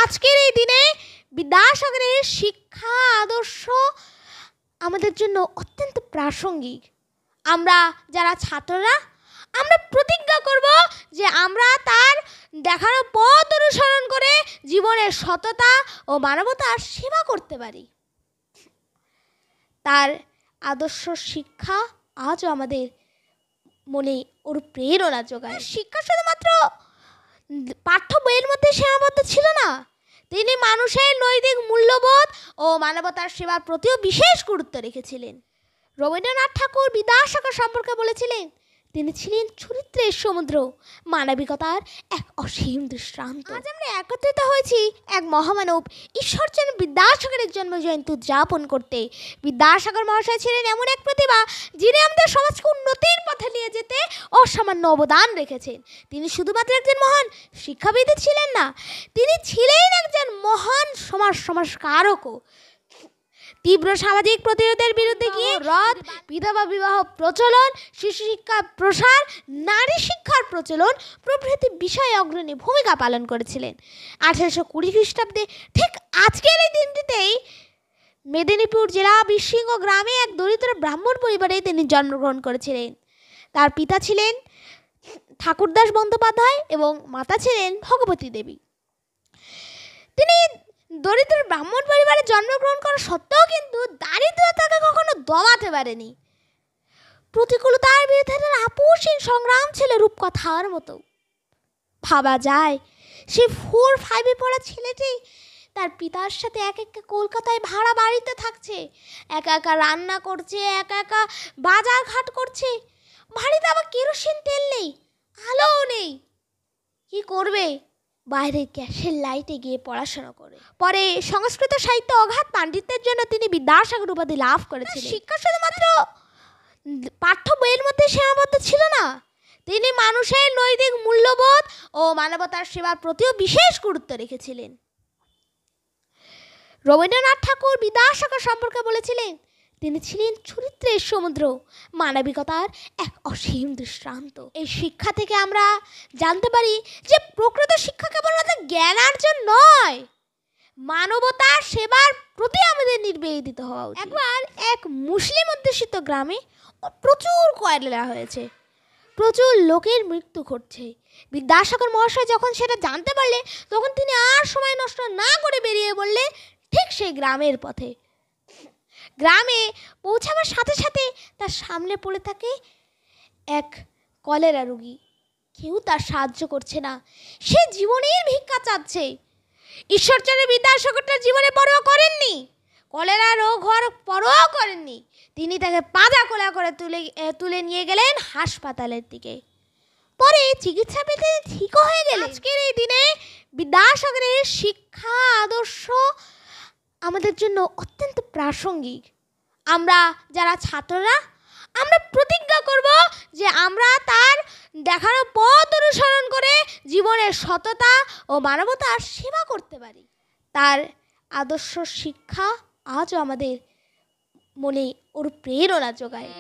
আজকের এই দিনে বিদ্যাসাগরের শিক্ষা আদর্শ আমাদের জন্য অত্যন্ত প্রাসঙ্গিক। আমরা যারা ছাত্ররা আমরা প্রতিজ্ঞা করব যে আমরা তার দেখানো পথ অনুসরণ করে জীবনের সততা ও মানবতার সেবা করতে পারি। তার আদর্শ শিক্ষা আজও আমাদের মনে ওর প্রেরণা যোগায়। শিক্ষা শুধুমাত্র পাঠ্য বইয়ের মধ্যে সীমাবদ্ধ ছিল না, তিনি মানুষের নৈতিক মূল্যবোধ ও মানবতার সেবার প্রতিও বিশেষ গুরুত্ব রেখেছিলেন। রবীন্দ্রনাথ ঠাকুর বিদ্যাসাগর সম্পর্কে বলেছিলেন, তিনি ছিলেন চরিত্রের সমুদ্র, মানবিকতার এক অসীম দৃষ্টান্ত। আজ আমরা একত্রিত হয়েছি এক মহামানব ঈশ্বরচন্দ্র বিদ্যাসাগরের জন্মজয়ন্তী উদযাপন করতে। বিদ্যাসাগর মহাশয় ছিলেন এমন এক প্রতিভা যিনি আমাদের সমাজকে উন্নতির পথে নিয়ে যেতে অসামান্য অবদান রেখেছেন। তিনি শুধুমাত্র একজন মহান শিক্ষাবিদ ছিলেন না, তিনি ছিলেন একজন মহান সমাজ সংস্কারকও। তীব্র সামাজিক প্রতিরোধের বিরুদ্ধে গিয়ে রদ, বিধবা বিবাহ প্রচলন, শিশু শিক্ষার প্রসার, নারী শিক্ষার প্রচলন প্রভৃতি বিষয়ে অগ্রণী ভূমিকা পালন করেছিলেন। 1820 খ্রিস্টাব্দে ঠিক আজকের এই দিনটিতেই মেদিনীপুর জেলা বিরসিংহ গ্রামে এক দরিদ্র ব্রাহ্মণ পরিবারে তিনি জন্মগ্রহণ করেছিলেন। তার পিতা ছিলেন ঠাকুরদাস বন্দ্যোপাধ্যায় এবং মাতা ছিলেন ভগবতী দেবী। তিনি দরিদ্র ব্রাহ্মণ পরিবারে জন্মগ্রহণ করা সত্ত্বেও কিন্তু দারিদ্রতাকে কখনো দমাতে পারেনি। প্রতিকূলতার বিরুদ্ধে তার আপোষহীন সংগ্রাম ছিল রূপকথার মতো। ভাবা যায় সে 4-5-এ পড়া ছেলেটি তার পিতার সাথে এক একা কলকাতায় ভাড়া বাড়িতে থাকছে, একা একা রান্না করছে, একা একা বাজার ঘাট করছে। বাড়িতে আবার কেরোসিন তেল নেই, আলোও নেই। কি করবে? বাইরে গ্যাসের লাইটে গিয়ে পড়াশোনা করে। পরে সংস্কৃত সাহিত্য অগাধ পাণ্ডিত্যের জন্য তিনি বিদ্যাসাগর উপাধি লাভ করেছিলেন। শিক্ষা শুধুমাত্র পাঠ্য বইয়ের মধ্যে সীমাবদ্ধ ছিল না, তিনি মানুষের নৈতিক মূল্যবোধ ও মানবতার সেবার প্রতিও বিশেষ গুরুত্ব রেখেছিলেন। রবীন্দ্রনাথ ঠাকুর বিদ্যাসাগর সম্পর্কে বলেছিলেন, তিনি ছিলেন চরিত্রের সমুদ্র, মানবিকতার এক অসীম দৃষ্টান্ত। এই শিক্ষা থেকে আমরা জানতে পারি যে প্রকৃত শিক্ষা কেবলমাত্র জ্ঞানার্জন নয়, মানবতার সেবার প্রতি আমাদের নিবেদিত হওয়া উচিত। একবার এক মুসলিম অধ্যুষিত গ্রামে প্রচুর কয়লা হয়েছে, প্রচুর লোকের মৃত্যু ঘটছে। বিদ্যাসাগর মহাশয় যখন সেটা জানতে পারলে তখন তিনি আর সময় নষ্ট না করে বেরিয়ে পড়লেন ঠিক সেই গ্রামের পথে। গ্রামে পৌঁছাবার সাথে সাথে তার সামনে পড়ে থাকে এক কলেরা রোগী। কেউ তার সাহায্য করছে না, সে জীবনের ভিক্ষা চাচ্ছে। ঈশ্বরচন্দ্র বিদ্যাসাগর তার জীবনে পরোয়া করেননি, কলেরা রোগ হওয়ার পরোয়া করেননি। তিনি তাকে পাঁজা কোলা করে তুলে নিয়ে গেলেন হাসপাতালের দিকে। পরে চিকিৎসা পেতে ঠিকও হয়ে গেলেন। আজকের এই দিনে বিদ্যাসাগরের শিক্ষা আদর্শ আমাদের জন্য অত্যন্ত প্রাসঙ্গিক। আমরা যারা ছাত্ররা আমরা প্রতিজ্ঞা করব যে আমরা তার দেখানো পথ অনুসরণ করে জীবনের সততা ও মানবতার সেবা করতে পারি। তার আদর্শ শিক্ষা আজও আমাদের মনে ওর প্রেরণা যোগায়।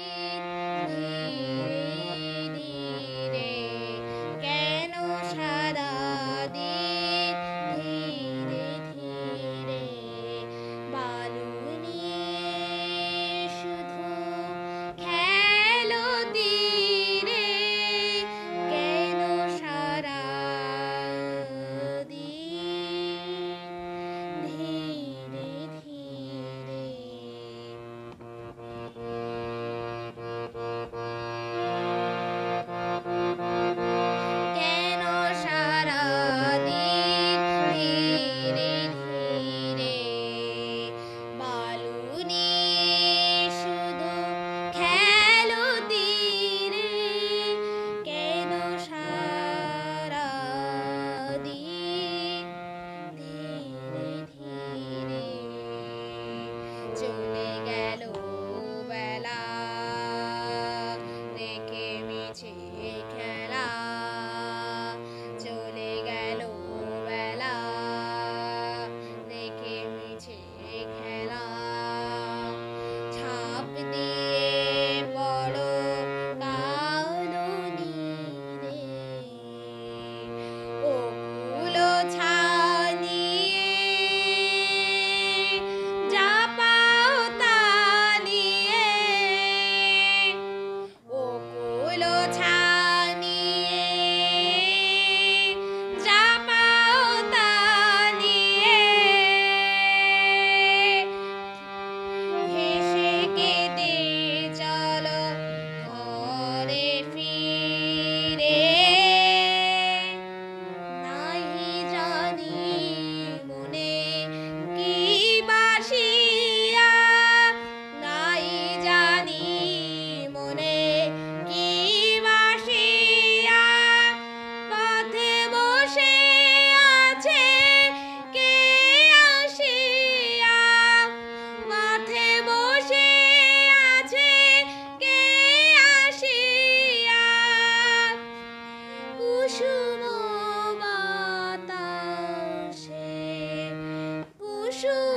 এসো